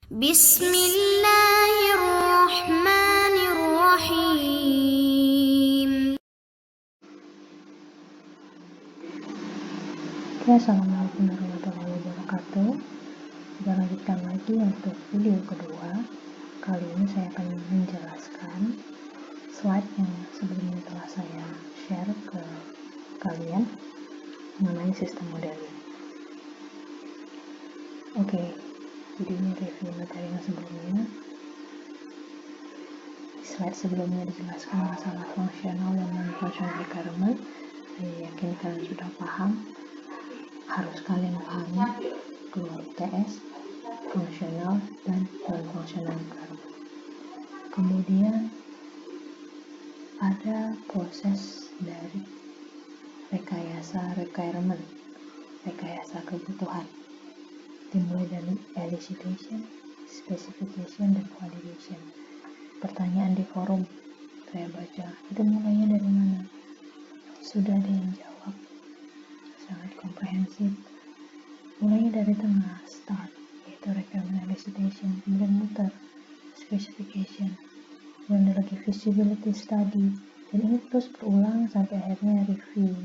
Bismillahirrahmanirrahim. Oke, assalamualaikum warahmatullahi wabarakatuh. Kita lanjutkan lagi untuk video kedua. Kali ini saya akan menjelaskan slide yang sebelumnya telah saya share ke kalian mengenai sistem modeling. Oke, jadi ini review materi yang sebelumnya. Di slide sebelumnya dijelaskan masalah fungsional dan non-functional requirement. Saya yakin kalian sudah paham. Harus kalian pahami keluar UTS, fungsional dan non-functional requirement. Kemudian ada proses dari rekayasa requirement, rekayasa kebutuhan, dimulai dari elicitation, specification, dan validation. Pertanyaan di forum saya baca, itu mulainya dari mana? Sudah ada yang jawab, sangat komprehensif. Mulainya dari tengah, start, yaitu requirement elicitation, kemudian muter, specification, dan ada lagi feasibility study, dan ini terus berulang sampai akhirnya review.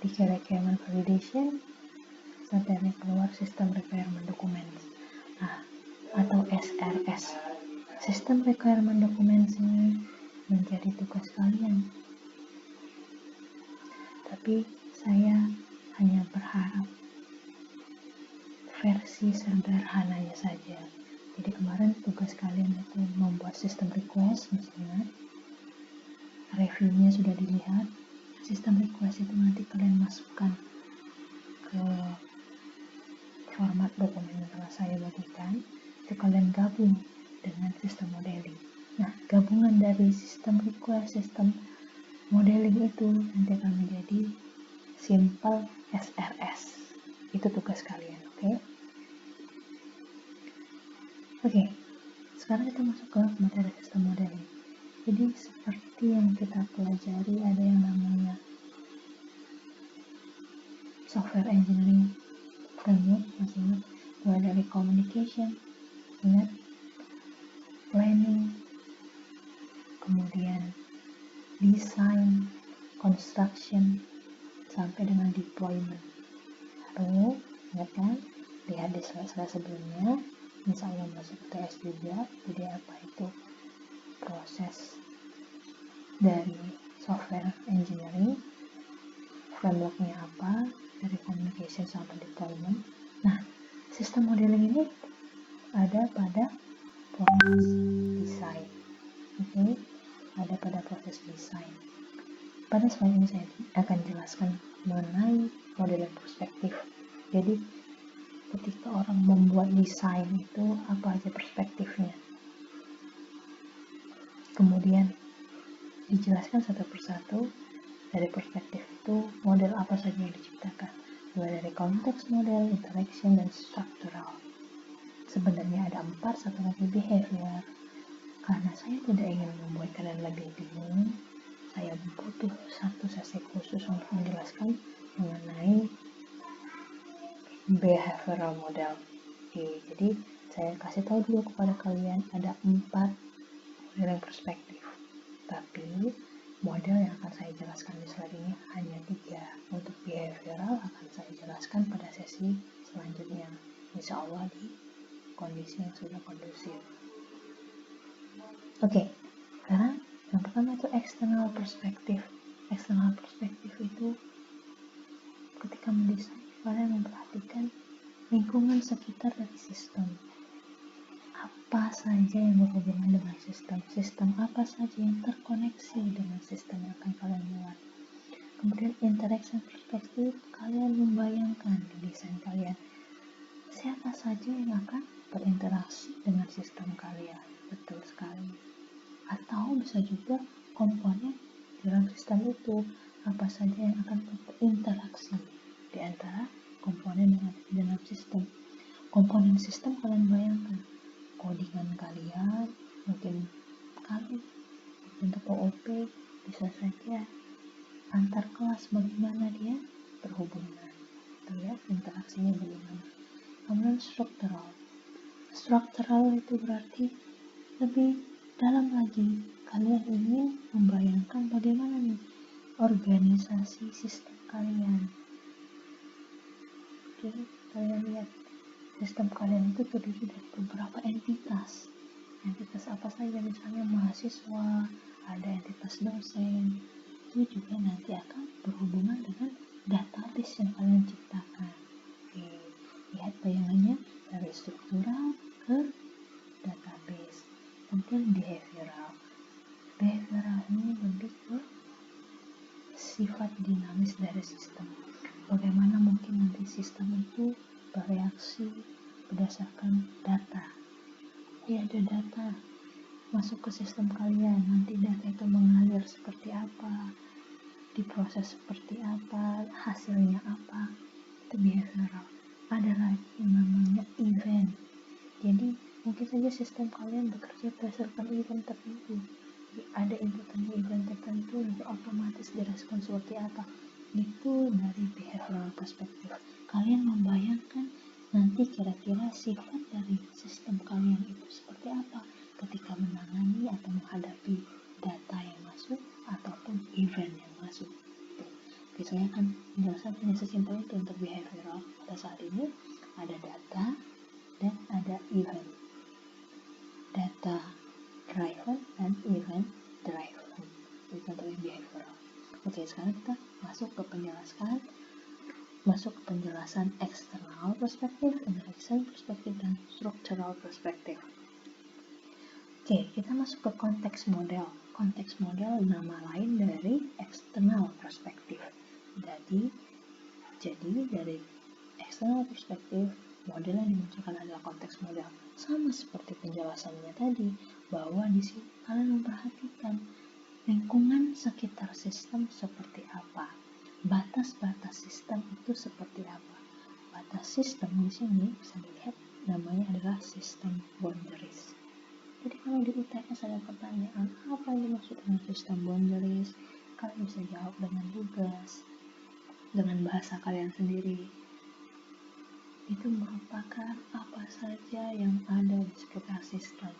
Di requirement validation sampai akhirnya keluar sistem requirement documents, atau SRS. Sistem requirement documents ini menjadi tugas kalian, tapi saya hanya berharap versi sederhananya saja. Jadi kemarin tugas kalian itu membuat sistem request, misalnya reviewnya sudah dilihat. Sistem request itu nanti kalian masukkan ke format dokumen yang telah saya bagikan. Itu kalian gabung dengan sistem modeling. Nah, gabungan dari sistem request, sistem modeling itu nanti akan menjadi simple SRS. Itu tugas kalian, oke? Oke, sekarang kita masuk ke materi sistem modeling. Jadi seperti yang kita pelajari, ada yang namanya software engineering framework, masih ingat? Mulai dari communication, ingat? Planning, kemudian design, construction, sampai dengan deployment. Lalu, ingat kan? Lihat di slide-slide sebelumnya, insya Allah masuk UTS juga. Jadi apa itu proses dari software engineering, frameworknya apa, dari communication sampai deployment. Nah, sistem modeling ini ada pada proses desain. Oke, ada pada proses desain. Pada slide ini saya akan jelaskan mengenai modeling perspektif. Jadi, ketika orang membuat desain itu apa aja perspektifnya. Kemudian dijelaskan satu persatu dari perspektif itu model apa saja yang diciptakan, mulai dari konteks model, interaction, dan struktural. Sebenarnya ada 4, satu lagi behavior. Karena saya tidak ingin membuat kalian lebih bingung, saya butuh satu sesi khusus untuk menjelaskan mengenai behavioral model. Oke, jadi saya kasih tahu dulu kepada kalian ada 4 modeling perspektif. Tapi model yang akan saya jelaskan di slide ini hanya 3. Untuk behavioral akan saya jelaskan pada sesi selanjutnya, insya Allah di kondisi yang sudah kondusif. Oke, sekarang yang pertama itu external perspektif. External perspektif itu ketika mendesain, kalian memperhatikan lingkungan sekitar dari sistem. Apa saja yang berhubungan dengan sistem apa saja yang terkoneksi dengan sistem yang akan kalian buat. Kemudian interaction perspektif, kalian membayangkan di desain kalian siapa saja yang akan berinteraksi dengan sistem kalian. Betul sekali. Atau bisa juga komponen dalam sistem itu, apa saja yang akan berinteraksi di antara komponen yang ada di dalam sistem. Komponen sistem kalian bayangkan, codingan kalian, mungkin kalian bentuk OOP, bisa saja antar kelas bagaimana dia berhubungan, lihat interaksinya bagaimana. Kemudian struktural, Struktural itu berarti lebih dalam lagi. Kalian ingin membayangkan bagaimana nih organisasi sistem kalian. Oke, kalian lihat sistem kalian itu terdiri dari beberapa entitas. Entitas apa saja, misalnya mahasiswa, ada entitas dosen. Itu juga nanti akan berhubungan dengan database yang kalian ciptakan. Oke, lihat bayangannya dari struktural ke database. Kemudian behavioral. Behavioral ini lebih ke sifat dinamis dari sistem. Bagaimana mungkin nanti sistem itu bereaksi berdasarkan data. Ya, ada data masuk ke sistem kalian, nanti data itu mengalir seperti apa, diproses seperti apa, hasilnya apa, itu behavioral. Ada lagi yang namanya event. Jadi mungkin saja sistem kalian bekerja berdasarkan event tertentu. Jadi ada inputan event tertentu, nanti otomatis direspon seperti apa. Itu dari behavioral perspektif. Kalian membayangkan nanti kira-kira sifat dari sistem kalian itu seperti apa ketika menangani atau menghadapi data yang masuk ataupun event yang masuk. Oke, saya akan menjelaskan hanya sesimpel itu untuk behavioral. Pada saat ini ada data dan ada event. Data driven dan event driven. Itu untuk yang behavioral. Oke, sekarang kita masuk ke penjelasan eksternal perspektif, interaction perspektif, dan structural perspektif. Oke, kita masuk ke konteks model. Konteks model nama lain dari eksternal perspektif. Jadi dari eksternal perspektif, model yang dimunculkan adalah konteks model. Sama seperti penjelasannya tadi, bahwa di sini kalian memperhatikan lingkungan sekitar sistem seperti apa. Batas-batas sistem itu seperti apa? Batas sistem di sini bisa dilihat namanya adalah sistem boundaries. Jadi kalau di UTS ada pertanyaan apa yang dimaksud dengan sistem boundaries, kalian bisa jawab dengan lugas, dengan bahasa kalian sendiri. Itu merupakan apa saja yang ada di sekitar sistem,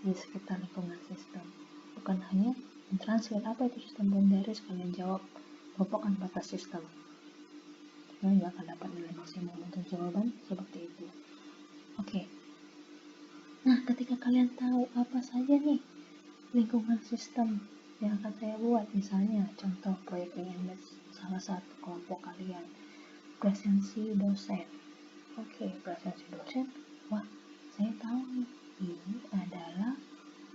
di sekitar lingkungan sistem. Bukan hanya mentranslate apa itu sistem boundaries, kalian jawab merupakan batas sistem. Kalian nggak akan dapat nilai maksimum untuk jawaban seperti itu. Oke. Nah, ketika kalian tahu apa saja nih lingkungan sistem yang akan saya buat, misalnya contoh proyek IMS salah satu kelompok kalian, presensi dosen. Oke, presensi dosen. Wah, saya tahu nih, ini adalah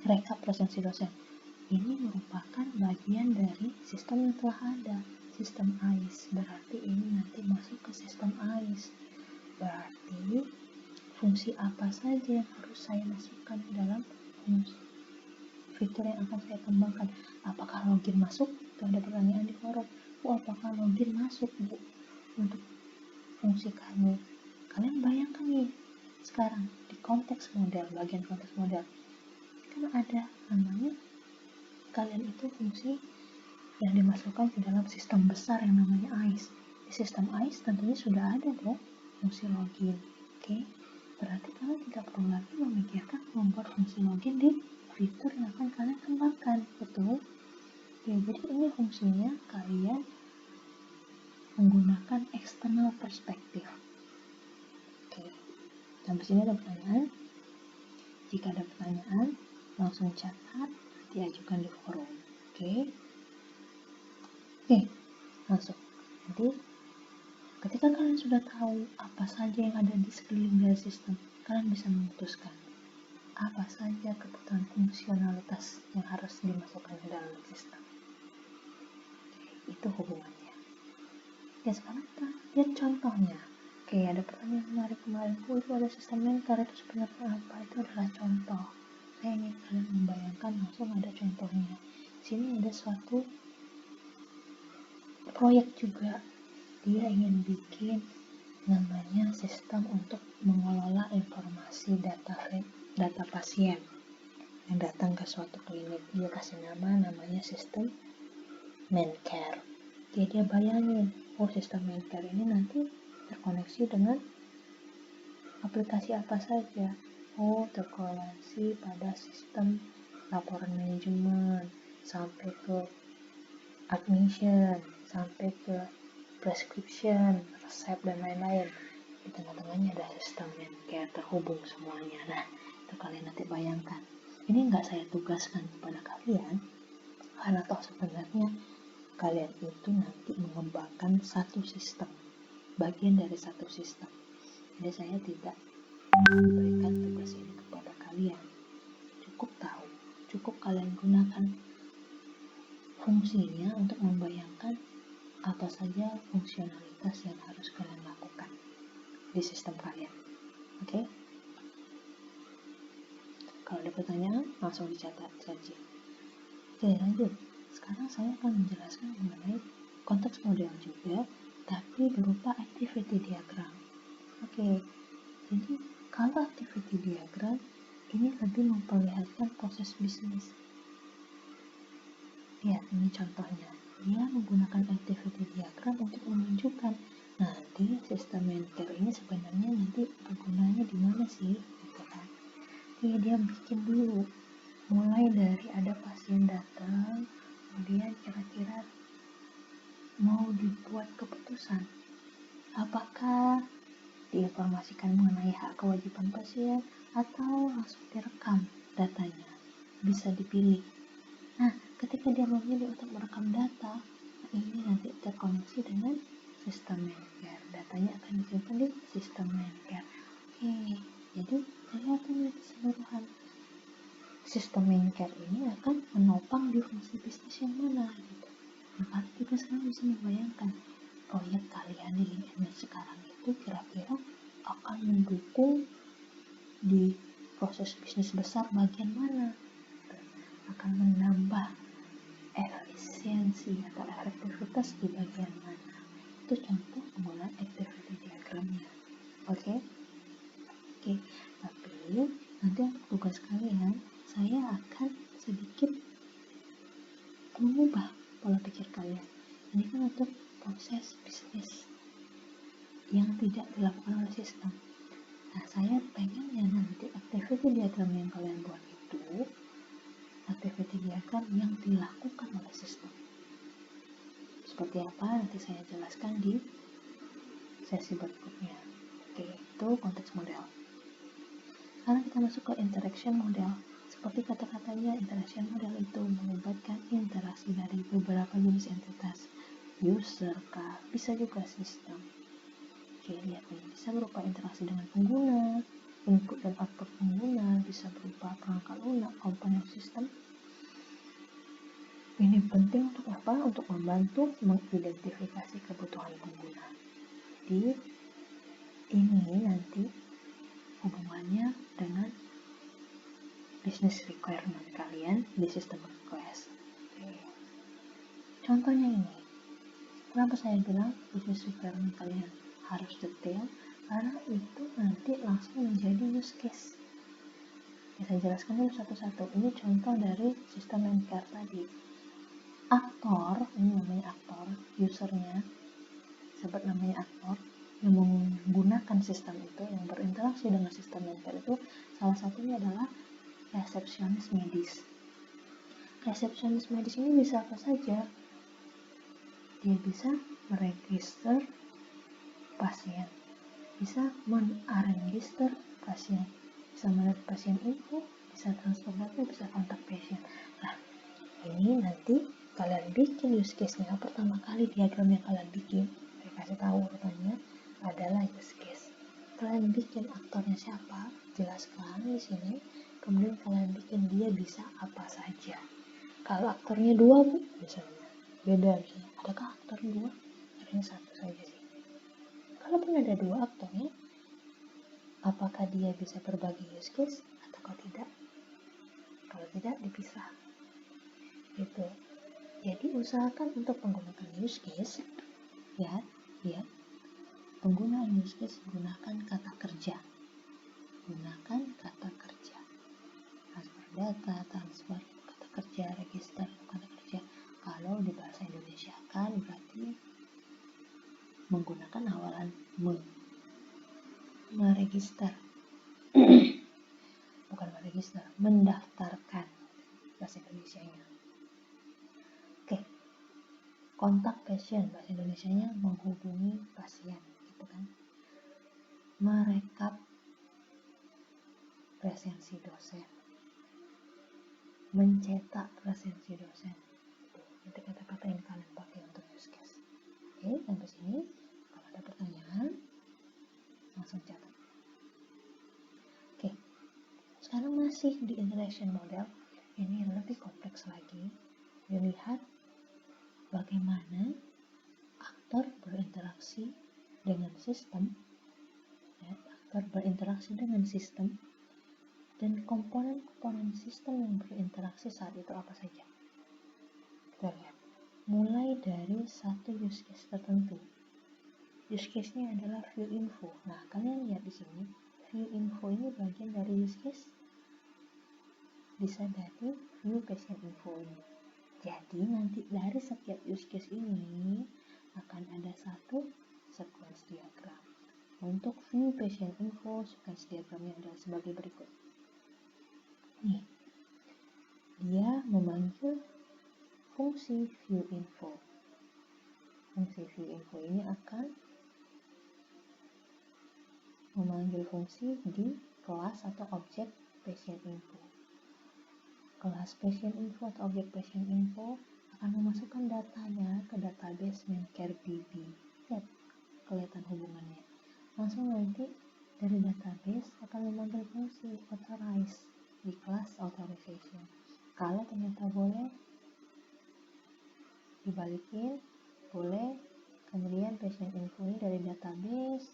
rekap presensi dosen. Ini merupakan bagian dari sistem yang telah ada, sistem AIS. Berarti ini nanti masuk ke sistem AIS. Berarti fungsi apa saja yang harus saya masukkan ke dalam fitur yang akan saya kembangkan. Apakah login masuk? Itu ada pertanyaan di forum. Apakah login masuk, Bu, untuk fungsi kami? Kalian bayangkan nih, sekarang di konteks model, bagian konteks model, kan ada namanya, kalian itu fungsi yang dimasukkan ke dalam sistem besar yang namanya AIS. Di sistem AIS tentunya sudah ada dong fungsi login. Oke, berarti kalian tidak perlu lagi memikirkan membuat fungsi login di fitur yang akan kalian kembangkan, betul? Oke, jadi ini fungsinya kalian menggunakan external perspektif. Oke, sampai sini ada pertanyaan? Jika ada pertanyaan, langsung catat, diajukan di forum. Oke, langsung. Nanti ketika kalian sudah tahu apa saja yang ada di sekeliling dari sistem, kalian bisa memutuskan apa saja kebutuhan fungsionalitas yang harus dimasukkan ke dalam sistem. Itu hubungannya. Ya, sekarang kita lihat contohnya. Oke, ada pertanyaan menarik kemarin. Itu ada sistem mentor, itu sebenarnya apa? Itu adalah contoh. Saya ingin kalian membayangkan langsung ada contohnya. Di sini ada suatu proyek juga. Dia ingin bikin namanya sistem untuk mengelola informasi data pasien yang datang ke suatu klinik. Dia kasih namanya sistem Mencare. Jadi dia bayangin, sistem Mencare ini nanti terkoneksi dengan aplikasi apa saja? Oh, terkorelasi pada sistem laporan manajemen, sampai ke admission, sampai ke prescription, resep, dan lain-lain. Di tengah-tengahnya ada sistem yang kayak terhubung semuanya. Nah, itu kalian nanti bayangkan. Ini nggak saya tugaskan kepada kalian, karena toh sebenarnya kalian itu nanti mengembangkan satu sistem, bagian dari satu sistem. Jadi saya tidak memberikan tugas ini kepada kalian. Cukup tahu, cukup kalian gunakan fungsinya untuk membayangkan apa saja fungsionalitas yang harus kalian lakukan di sistem kalian. Oke? Kalau ada pertanyaan, langsung dicatat saja. Oke, lanjut. Sekarang saya akan menjelaskan mengenai konteks model juga, tapi berupa activity diagram. Oke, jadi kalau activity diagram ini lebih memperlihatkan proses bisnis. Lihat, ini contohnya. Dia menggunakan activity diagram untuk menunjukkan nanti sistem Mencare ini sebenarnya nanti bergunanya di mana sih, gitu kan? Oke, dia bikin dulu, mulai dari ada pasien datang, kemudian kira-kira mau dibuat keputusan. Apakah diinformasikan mengenai hak kewajiban pasien atau langsung direkam datanya, bisa dipilih. Nah, ketika dia memilih untuk merekam data, ini nanti terkoneksi dengan sistem Mencare. Datanya akan disimpan di sistem Mencare. Oke, jadi kelihatannya keseluruhan sistem Mencare ini akan menopang di fungsi bisnis yang mana gitu. Nah, kita sekarang bisa membayangkan proyek kalian di LinkedIn sekarang itu kira-kira akan mendukung di proses bisnis besar bagian mana, akan menambah efisiensi atau efektivitas di bagian mana. Itu contoh penggunaan activity diagramnya. Oke, tapi nanti untuk tugas kalian saya akan sedikit mengubah pola pikir kalian. Ini kan untuk proses bisnis yang tidak dilakukan oleh sistem. Nah, saya pengennya nanti activity diagram yang kalian buat itu activity diagram yang dilakukan oleh sistem. Seperti apa nanti saya jelaskan di sesi berikutnya. Oke, itu konteks model. Sekarang kita masuk ke interaction model. Seperti kata-katanya, interaction model itu melibatkan interaksi dari beberapa jenis entitas, user kah, bisa juga sistem. Oke, lihat nih, bisa berupa interaksi dengan pengguna, input dan output pengguna, bisa berupa perangkat lunak, komponen sistem. Ini penting untuk apa? Untuk membantu mengidentifikasi kebutuhan pengguna. Jadi, ini nanti hubungannya dengan business requirement kalian di sistem request. Oke. Contohnya ini. Kenapa saya bilang business requirement kalian harus detail? Karena itu nanti langsung menjadi use case. Saya jelaskan dulu satu-satu. Ini contoh dari sistem Mencare tadi. Aktor, ini namanya aktor, usernya, sebut namanya aktor, yang menggunakan sistem itu, yang berinteraksi dengan sistem Mencare itu, salah satunya adalah resepsionis medis. Resepsionis medis ini bisa apa saja? Dia bisa meregister pasien, bisa menregister pasien, bisa melihat pasien info, bisa transfer data, bisa kontak pasien. Nah, ini nanti kalian bikin use case-nya. Pertama kali diagram yang kalian bikin, saya kasih tahu urutannya adalah use case. Kalian bikin aktornya siapa, jelaskan di sini. Kemudian kalian bikin dia bisa apa saja. Kalau aktornya 2 bu, misalnya beda misalnya. Adakah aktor 2? Hanya 1 saja sih. Kalaupun ada 2 aktornya, apakah dia bisa berbagi use case atau tidak? Kalau tidak, dipisah. Gitu. Jadi usahakan untuk menggunakan use case, ya, penggunaan use case gunakan kata kerja. Gunakan kata kerja. Transfer data, transfer kata kerja, register kata kerja. Kalau di bahasa Indonesia kan berarti menggunakan awalan me. meregister. Bukan meregister, mendaftarkan bahasa Indonesianya. Oke. Kontak pasien, bahasa Indonesianya menghubungi pasien, gitu kan. Merekap presensi dosen, mencetak presensi dosen. Itu kata-kata yang kalian pakai untuk use case. Oke, sampai sini. Kalau ada pertanyaan, langsung catat. Oke, sekarang masih di interaction model. Ini lebih kompleks lagi. Dilihat bagaimana aktor berinteraksi dengan sistem, dan komponen-komponen sistem yang berinteraksi saat itu apa saja. Kita lihat. Mulai dari satu use case tertentu. Use case-nya adalah view info. Nah, kalian lihat di sini, view info ini bagian dari use case. Bisa dari view patient info ini. Jadi nanti dari setiap use case ini akan ada satu sequence diagram. Untuk view patient info, sequence diagramnya adalah sebagai berikut. Nih, dia memanggil fungsi view info. Fungsi view info ini akan memanggil fungsi di kelas atau objek patient info. Kelas patient info atau objek patient info akan memasukkan datanya ke database Memcare BB. Lihat, kelihatan hubungannya. Langsung nanti dari database akan memanggil fungsi authorize di kelas authorization. Kalau ternyata boleh dibalikin, boleh. Kemudian patient info ini dari database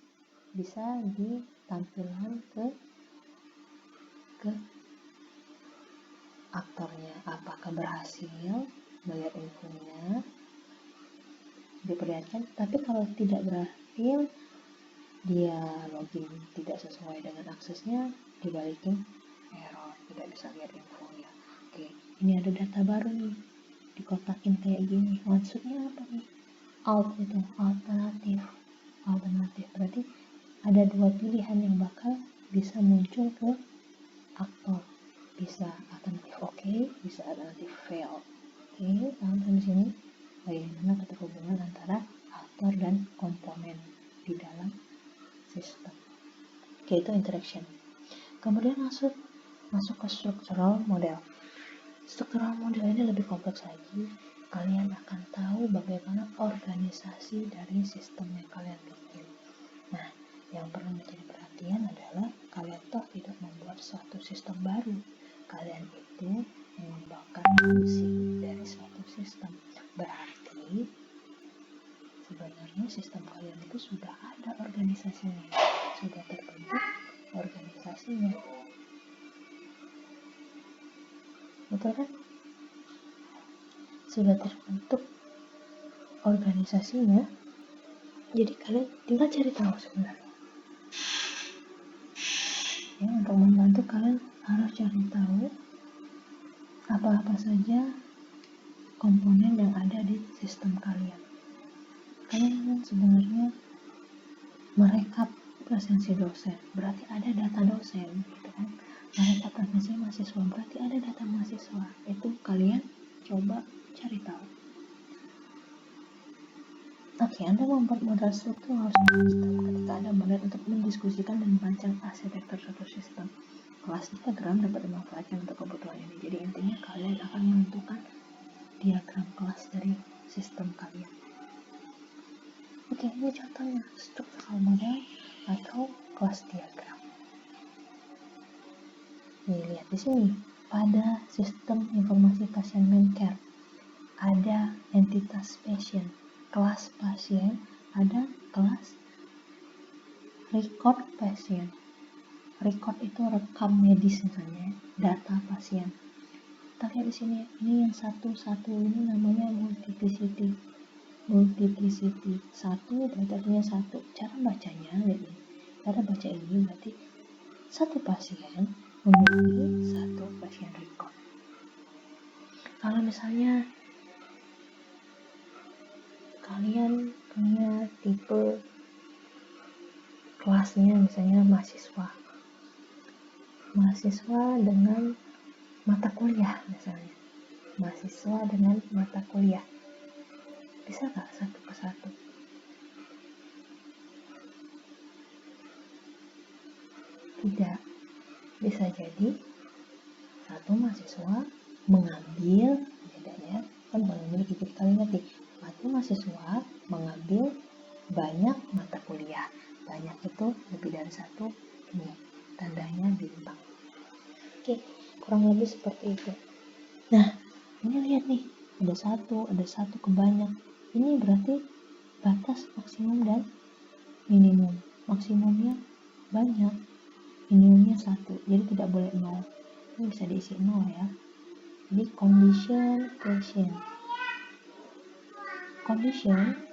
bisa ditampilkan ke aktornya. Apakah berhasil melihat infonya, diperlihatkan. Tapi kalau tidak berhasil, dia login tidak sesuai dengan aksesnya, dibalikin error, tidak bisa lihat infonya. Oke, ini ada data baru nih, dikotakin kayak gini. Maksudnya apa nih? Alt itu alternatif. Berarti ada dua pilihan yang bakal bisa muncul ke aktor. Bisa alternatif oke, bisa alternatif fail. Oke, paham sampai sini? Bagaimana keterhubungan antara aktor dan komponen di dalam sistem. Oke, itu interaction. Kemudian masuk ke structural model. Structural model ini lebih kompleks lagi. Kalian akan tahu bagaimana organisasi dari sistem yang kalian bikin. Nah, yang perlu menjadi perhatian adalah kalian toh tidak membuat suatu sistem baru. Kalian itu mengembangkan fungsi dari suatu sistem. Berarti sebenarnya sistem kalian itu sudah ada organisasinya, sudah terbentuk organisasinya. Betul kan? Sudah terbentuk organisasinya, jadi kalian tinggal cari tahu sebenarnya. Ya, untuk membantu kalian harus cari tahu apa-apa saja komponen yang ada di sistem kalian. Kalian kan sebenarnya merekap presensi dosen, berarti ada data dosen, gitu kan? Merekap presensi mahasiswa, berarti ada data mahasiswa. Itu kalian coba cari tahu. Oke, Anda membuat modal struktur harus sistem ketika Anda modal untuk mendiskusikan dan merancang arsitektur suatu sistem. Kelas diagram dapat dimanfaatkan untuk kebutuhan ini. Jadi intinya kalian akan menentukan diagram kelas dari sistem kalian. Oke, ini contohnya struktural model atau kelas diagram. Nih, lihat di sini. Pada sistem informasi pasien Memcare ada entitas pasien, kelas pasien, ada kelas record pasien. Record itu rekam medis misalnya, data pasien. Kita lihat di sini, ini yang satu ini namanya multiplicity. Satu berarti artinya satu. Cara bacanya, lihat ini. Cara baca ini berarti satu pasien memiliki satu pasien record. Kalau misalnya kalian punya tipe kelasnya misalnya mahasiswa dengan mata kuliah misalnya, mahasiswa dengan mata kuliah, bisa nggak satu ke satu? Tidak. Bisa jadi satu mahasiswa mengambil, bedanya kan memiliki titik kalimat nih, satu mahasiswa mengambil banyak mata kuliah, banyak itu lebih dari satu, ini tandanya bintang. Oke, kurang lebih seperti itu. Nah, ini lihat nih, ada satu ke banyak, ini berarti batas maksimum dan minimum. Maksimumnya banyak, minimumnya 1, jadi tidak boleh 0. Ini bisa diisi 0 ya. Jadi condition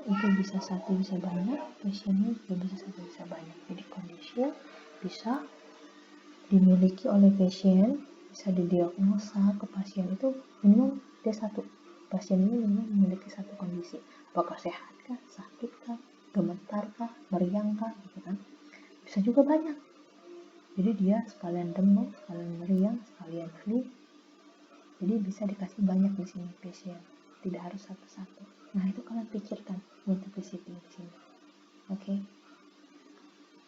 itu bisa 1 bisa banyak, questionnya juga bisa 1 bisa banyak. Jadi condition bisa dimiliki oleh pasien, bisa didiagnosa ke pasien itu minimum dia 1. Pasien ini memang memiliki 1 kondisi, apakah sehat kah, sakit kah, gemetar kah, meriang kah, gitu kan. Bisa juga banyak, jadi dia sekalian demam, sekalian meriang, sekalian flu, jadi bisa dikasih banyak di sini pasien, tidak harus satu-satu. Nah, itu kalian pikirkan multiplicity di sini. Oke.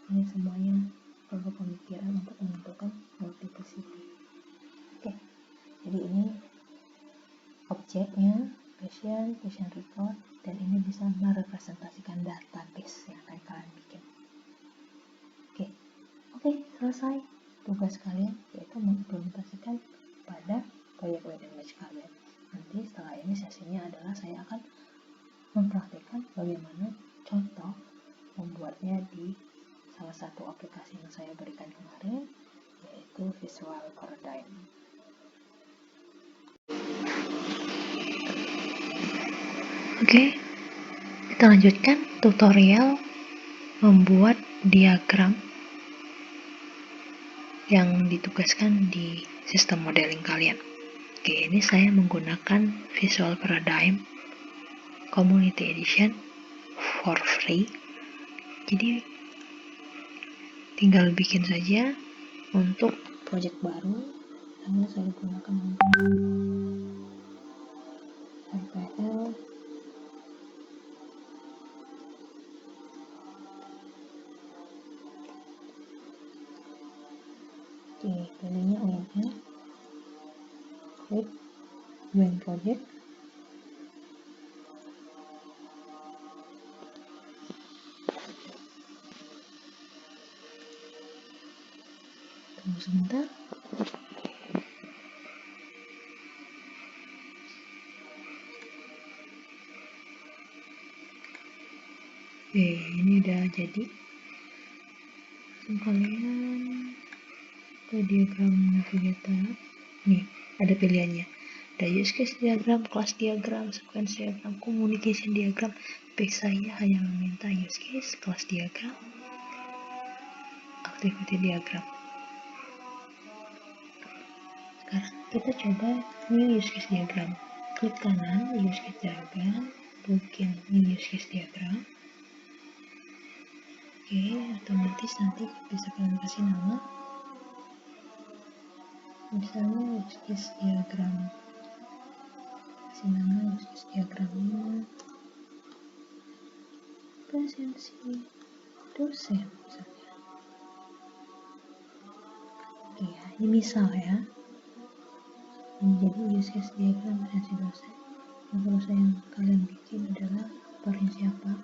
Ini semuanya perlu pemikiran untuk menentukan multiplicity. Oke. Jadi ini objeknya patient record, dan ini bisa merepresentasikan database yang kalian bikin. Oke, selesai tugas kalian, yaitu mengimplementasikan pada proyek web image kalian. Nanti setelah ini sesinya adalah saya akan mempraktikkan bagaimana contoh membuatnya di salah satu aplikasi yang saya berikan kemarin, yaitu Visual Paradigm. Oke, kita lanjutkan tutorial membuat diagram yang ditugaskan di sistem modeling kalian. Oke, ini saya menggunakan Visual Paradigm Community Edition for free. Jadi tinggal bikin saja untuk project baru, karena saya gunakan RPL. Oke, pilihnya ONL, klik Join Project. Tunggu sebentar. Oke, ini udah jadi. Kalian ke diagram navigator. Nih, ada pilihannya. Ada use case diagram, class diagram, sequence diagram, communication diagram. Saya hanya meminta use case, class diagram, activity diagram. Sekarang kita coba new use case diagram. Klik kanan use case diagram, bikin new use case diagram. Oke, otomatis nanti bisa kalian kasih nama, misalnya use case diagram. Kasih nama use case diagramnya presensi dosen misalnya. Oke, ini misal ya. Ini jadi use case diagram presensi dosen. Yang perlu saya kalian bikin adalah lapornya siapa.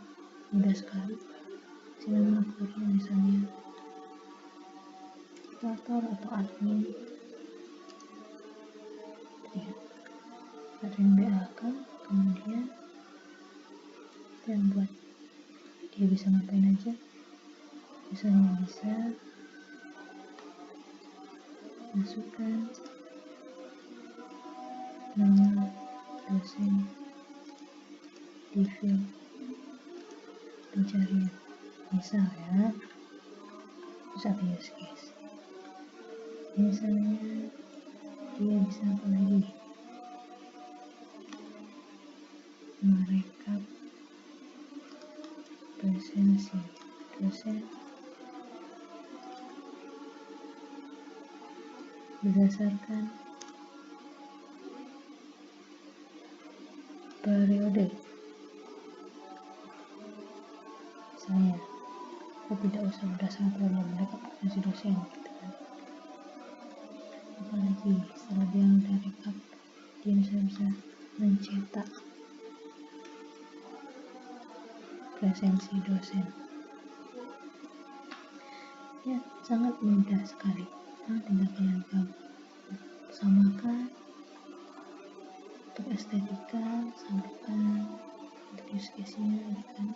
Mudah sekali. Kasih nama lapornya misalnya operator atau admin. Ya, admin BAK, kemudian kita buat dia bisa ngapain aja. Misalnya bisa masukkan nama dosen di field pencarian, misal ya. Terus ada use case, misalnya dia bisa apa lagi, merekap presensi dosen berdasarkan periode. Misalnya, kita tidak usah berdasarkan periode mereka profesi dosen gitu kan. Apalagi setelah dia udah rekap, dia bisa mencetak presensi dosen. Ya, sangat mudah sekali. Tinggal kalian samakan untuk estetika, samakan untuk use case-nya gitu kan.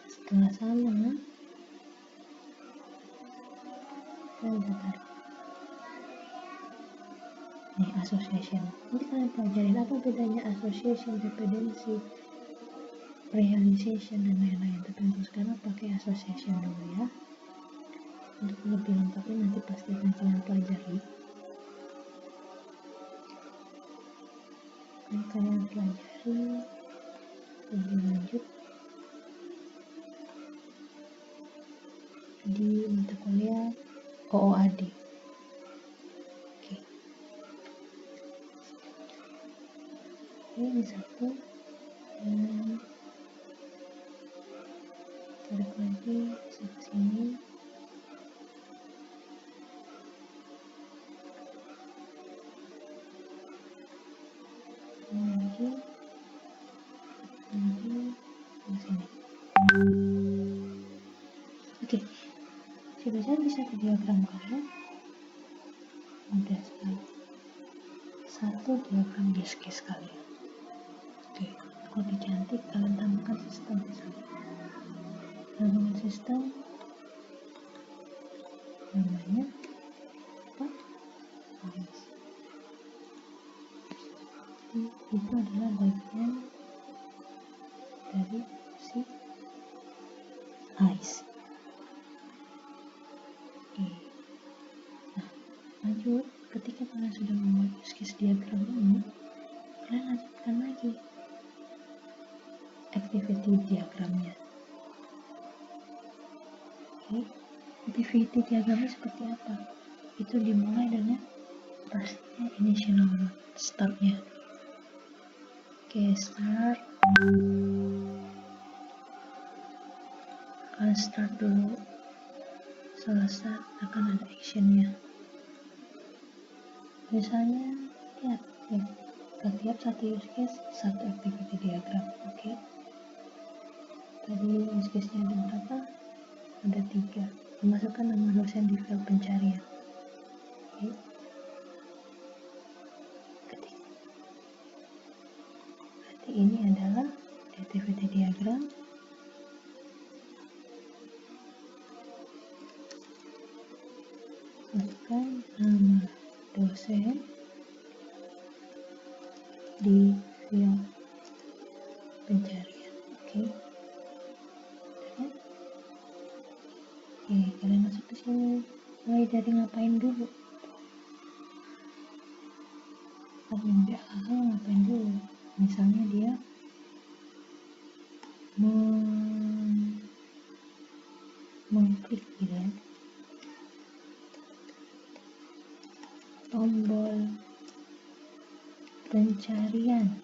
Setelah sama, kita bisa tarik nih association. Nanti kalian pelajarin apa bedanya association, dependency, realization, dan lain-lain. Tapi untuk sekarang pakai association dulu ya. Untuk lebih lengkapnya nanti pasti akan kalian pelajari. Kalian pelajari lebih lanjut di mata kuliah OOAD. Oke. Ini satu. Tarik lagi ke sini. Lagi ke sini. Oke. Coba bisa ke diagram kalian. Mudah sekali. Satu diagram use case kalian. Oke. Lebih cantik kalian tambahkan sistem di sini. Tambahkan sistem namanya apa? ICE. Jadi itu adalah bagian dari si ICE. Oke. Nah, lanjut ketika kalian sudah membuat use case diagram ini, kalian lanjutkan lagi activity diagramnya. Oke. Activity diagramnya seperti apa? Itu dimulai dengan pastinya initial node, startnya. Oke, start. Kalian start dulu. Selesai akan ada actionnya. Misalnya, lihat ya, setiap satu use case, satu activity diagram. Oke. Tadi use case-nya ada berapa? Ada 3. Memasukkan nama dosen di file pencarian. Oke. Berarti ini adalah activity diagram. Masukkan nama dosen di file pencarian. Oke. Oke, kalian masuk ke sini. Mulai dari ngapain dulu? Yang di awal ngapain dulu? Misalnya dia mengklik gitu ya, tombol pencarian.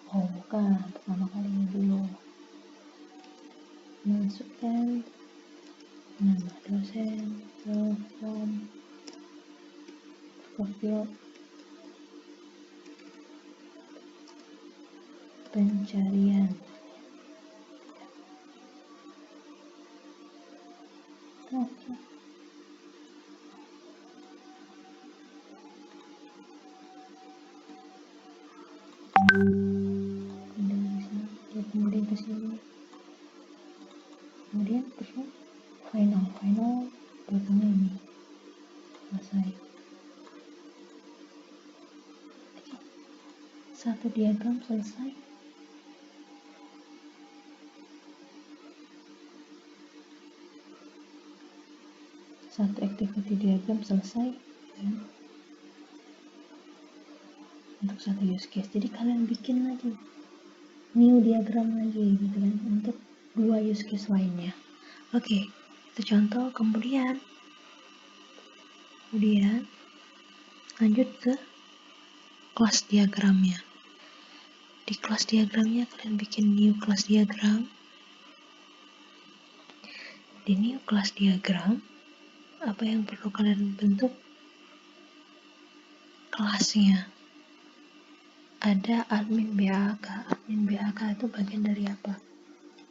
Oh bukan, pertama kalinya dulu masukkan nama dosen, telepon, profil pencarian. Oke. Kemudian ke sini. Kemudian perlu final belakangnya ini selesai. Satu diagram selesai. Satu activity diagram selesai. untuk satu use case. Jadi kalian bikin lagi new diagram lagi gitu kan untuk 2 use case lainnya. Oke, itu contoh. Kemudian lanjut ke kelas diagramnya. Di kelas diagramnya kalian bikin new kelas diagram. Di new kelas diagram, apa yang perlu kalian bentuk? Kelasnya. Ada admin BAK. Admin BAK itu bagian dari apa?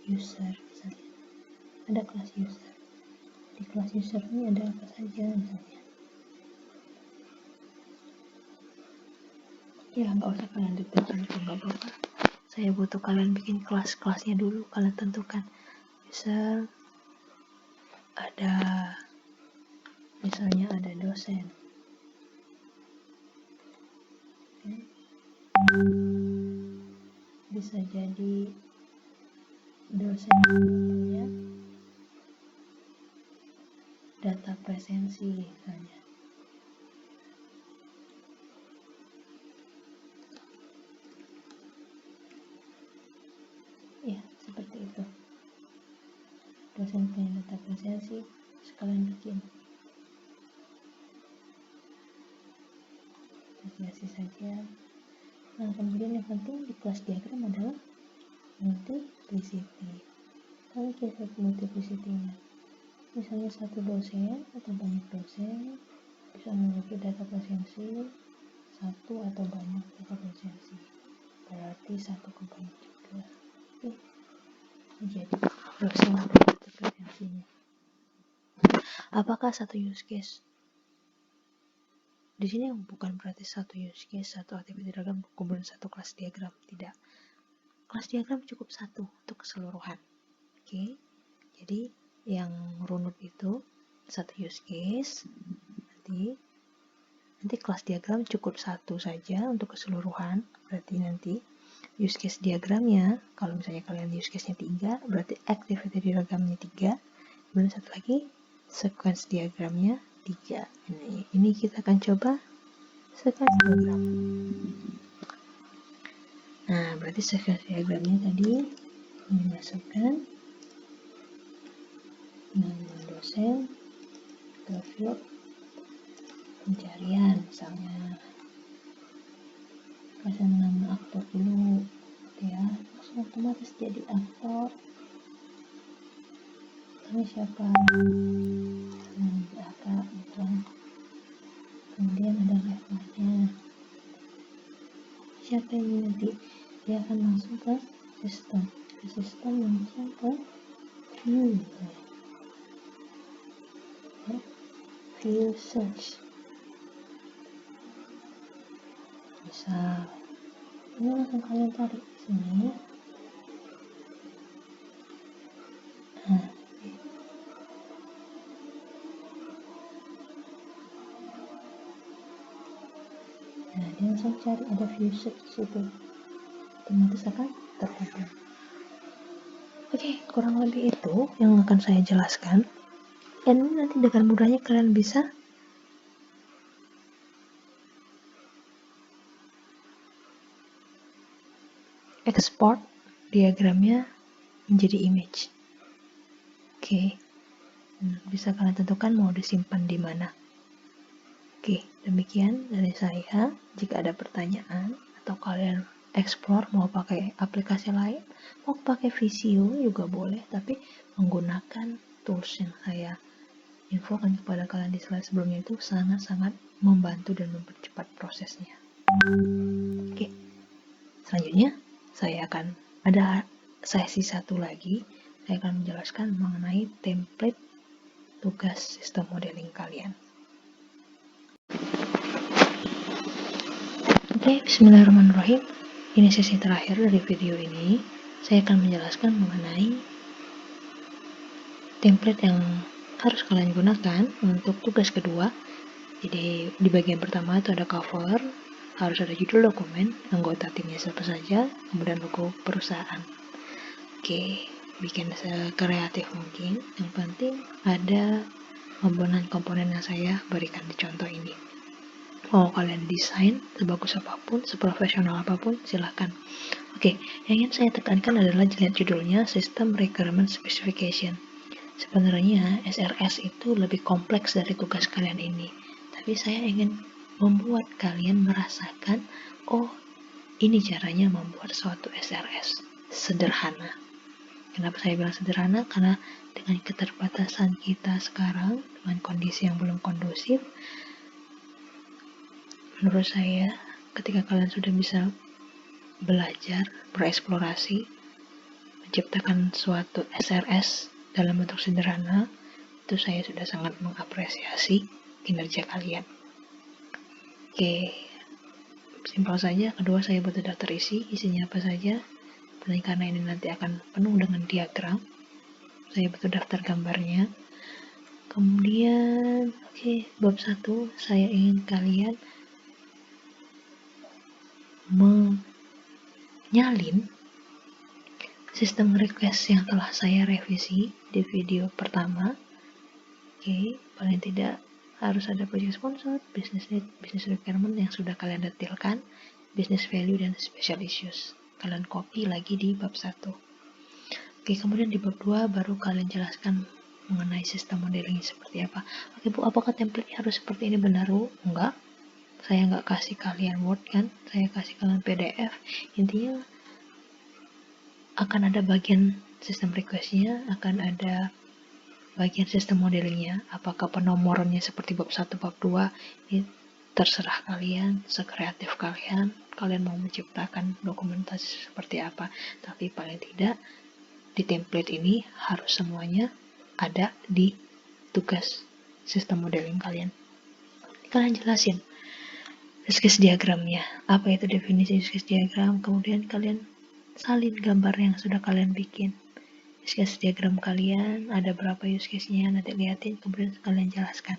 User misalnya. Ada kelas user. Di kelas user ini ada apa saja misalnya. Ya nggak usah kalian detailkan juga nggak apa-apa. Saya butuh kalian bikin kelas-kelasnya dulu. Kalian tentukan user. Ada misalnya ada dosen. Bisa jadi dosen misalnya data presensi misalnya. Ya, seperti itu. Dosen punya data presensi, sekalian bikin. Presensi saja. Nah, kemudian yang penting di kelas diagram adalah multiplicity. Kalian cek multiplicity-nya. Misalnya satu dosen atau banyak dosen bisa memiliki data presensi satu atau banyak data presensi. Berarti satu ke banyak juga. Jadi dosen atau data presensinya. Apakah satu use case? Di sini bukan berarti satu use case, satu activity diagram, kemudian satu kelas diagram. Tidak. Kelas diagram cukup satu untuk keseluruhan. Oke. Jadi yang runut itu satu use case. Nanti kelas diagram cukup satu saja untuk keseluruhan. Berarti nanti use case diagramnya, kalau misalnya kalian use case-nya 3, berarti activity diagramnya 3. Kemudian satu lagi sequence diagramnya 3. Ini kita akan coba sequence diagram. Nah, berarti sequence diagramnya tadi dimasukkan nama dosen ke field pencarian, misalnya kasih nama aktor dulu ya, langsung otomatis jadi aktor. Ini siapa? Kakak gitu. Kemudian ada levelnya. Siapa ini nanti? Dia akan langsung ke sistem. Langsung ke view. View search. Misal, ini langsung kalian tarik di sini. Nah, dia langsung cari, ada view search di situ. Otomatis akan terbuka. Oke, kurang lebih itu yang akan saya jelaskan. Dan ini nanti dengan mudahnya kalian bisa export diagramnya menjadi image. Oke. Bisa kalian tentukan mau disimpan di mana. Oke, demikian dari saya. Jika ada pertanyaan atau kalian explore mau pakai aplikasi lain, mau pakai Visio juga boleh, tapi menggunakan tools yang saya infokan kepada kalian di slide sebelumnya itu sangat-sangat membantu dan mempercepat prosesnya. Oke, selanjutnya saya akan ada sesi satu lagi. Saya akan menjelaskan mengenai template tugas sistem modeling kalian. Oke, bismillahirrahmanirrahim. Ini sesi terakhir dari video ini. Saya akan menjelaskan mengenai template yang harus kalian gunakan untuk tugas kedua. Jadi di bagian pertama itu ada cover, harus ada judul dokumen, anggota timnya siapa saja, kemudian logo perusahaan. Oke, bikin sekreatif mungkin. Yang penting ada komponen-komponen yang saya berikan di contoh ini. Mau kalian desain sebagus apapun, seprofesional apapun, silahkan. Oke, yang ingin saya tekankan adalah lihat judulnya System Requirement Specification. Sebenarnya SRS itu lebih kompleks dari tugas kalian ini, tapi saya ingin membuat kalian merasakan, oh ini caranya membuat suatu SRS sederhana. Kenapa saya bilang sederhana? Karena dengan keterbatasan kita sekarang, dengan kondisi yang belum kondusif, menurut saya ketika kalian sudah bisa belajar, bereksplorasi, menciptakan suatu SRS dalam bentuk sederhana, itu saya sudah sangat mengapresiasi kinerja kalian. Oke, simpel saja. Kedua, saya butuh daftar isinya apa saja. Dan karena ini nanti akan penuh dengan diagram, saya butuh daftar gambarnya. Kemudian, bab 1, saya ingin kalian menyalin sistem request yang telah saya revisi di video pertama. Paling tidak harus ada project sponsor, business need, business requirement yang sudah kalian detailkan, business value dan special issues. Kalian copy lagi di bab 1. Kemudian di bab 2 baru kalian jelaskan mengenai sistem modeling seperti apa. Bu, apakah template harus seperti ini? Benar, Bu? Enggak. Saya nggak kasih kalian Word kan, saya kasih kalian PDF. Intinya akan ada bagian sistem request-nya, akan ada bagian sistem modelingnya. Apakah penomorannya seperti bab 1, bab 2, ini terserah kalian, sekreatif kalian mau menciptakan dokumentasi seperti apa. Tapi paling tidak di template ini harus semuanya ada di tugas sistem modeling kalian. Kalian jelasin use case diagramnya, apa itu definisi use case diagram, kemudian kalian salin gambar yang sudah kalian bikin. Use case diagram kalian ada berapa use case-nya, nanti liatin, kemudian kalian jelaskan.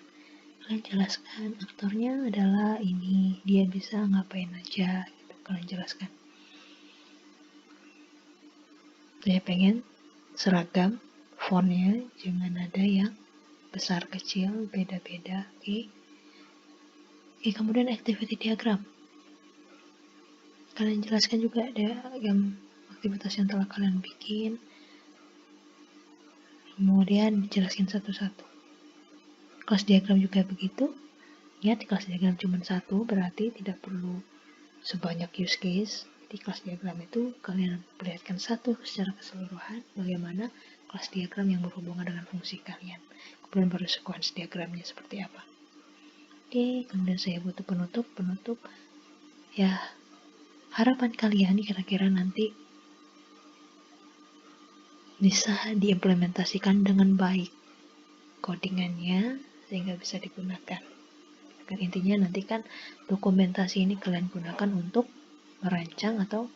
Aktornya adalah ini, dia bisa ngapain aja, gitu. Kalian jelaskan. Saya pengen seragam, fontnya jangan ada yang besar kecil, beda-beda. Kemudian activity diagram. Kalian jelaskan juga diagram aktivitas yang telah kalian bikin. Kemudian dijelaskan satu-satu. Kelas diagram juga begitu. Ingat, kelas diagram cuma satu, berarti tidak perlu sebanyak use case. Di kelas diagram itu kalian perlihatkan satu secara keseluruhan bagaimana kelas diagram yang berhubungan dengan fungsi kalian. Kemudian baru sequence diagramnya seperti apa. Kemudian saya butuh penutup. Ya, harapan kalian kira-kira nanti bisa diimplementasikan dengan baik codingannya sehingga bisa digunakan. Dan intinya nanti kan dokumentasi ini kalian gunakan untuk merancang atau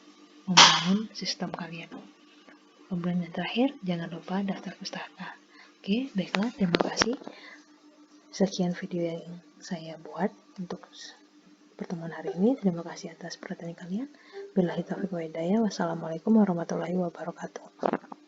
membangun sistem kalian. Kemudian yang terakhir, jangan lupa daftar pustaka. Baiklah, terima kasih. Sekian video yang saya buat untuk pertemuan hari ini. Terima kasih atas perhatian kalian. Billahi taufiq wa hidayah. Wassalamualaikum warahmatullahi wabarakatuh.